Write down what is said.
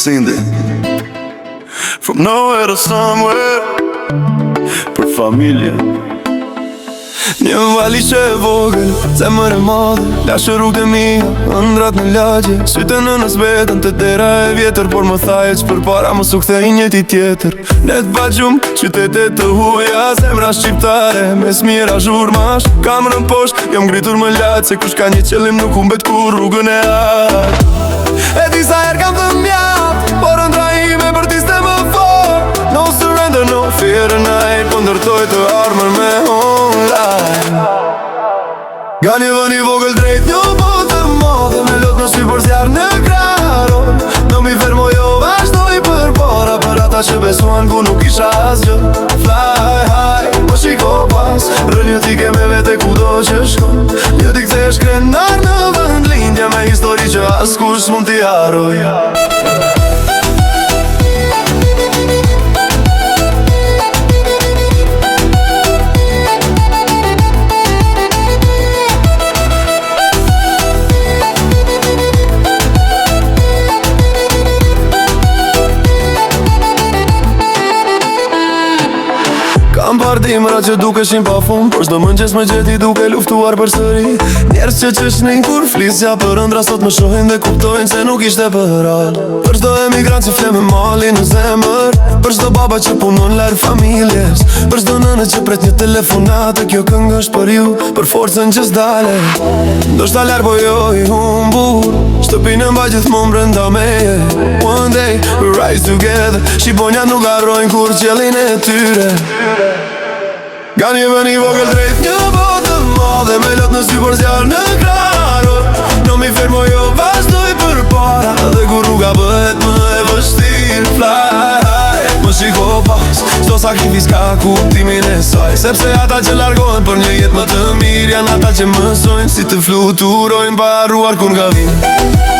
Cindy. From nowhere to somewhere, për familje. Një valishe e vogël, zemër e madhe, lashe rrugë e mija, ëndrat në lagje. Sytë në nësë betën të dera e vjetër, por më thaje që për para më su kthej njëti tjetër. Ne t'ba gjumë, qytetet të huja, zemra shqiptare, mes mira zhurmash. Kamërën posht, jam ngritur më latë, se kush ka një qëllim nuk humbet kur rrugën e atë. E disa her kam të mjaft, por ëndra ime për tiste më fort. No surrender, no fear tonight, po ndërtoj të armër me online. Ga një vën i vogël drejt një botë të madhe, me lot në sy për zjarë në kraro. Në mi fermo jo vazhdoj për para, për ata që besuan ku nuk isha asgjë. Fly high, po shiko pas, rëllë ti ke me vete kudo që shkon. Një ti kthesh krenar në vend lindja, me histori që as kush mund t'i haroj. Kam pardimra që dukeshin pa fund, por çdo mëngjes më gjeti duke luftuar për sëri. Njerëz që qeshnin kur flisja për ëndra, sot më shohin dhe kuptojnë se nuk ishte për all. Për çdo emigrant që fle me mali në zemër, për çdo baba që punon larg familjes, për çdo nënë që pret një telefonate, kjo këngë është për ju, për forcën që s'dale. Ndoshta larg po jo i humbur, shtëpinë mbaj gjithmonë brenda meje. One day we rise together, shqiponiat nuk harrojnë kur qellin e tyre. Ga një vën i vogël drejt një botë të madhe, me lot në sy për zjarë në kraro. Në mi fermo jo vazhdoj për para, dhe kur rruga bëhet më e vështirë. Fly high, më shiko pas, çdo sakrifis ka kuptimin e saj. Sepse ata që largohen për një jetë më të mirë, janë ata që mësojnë si të fluturojnë pa harruar kur nga vinë.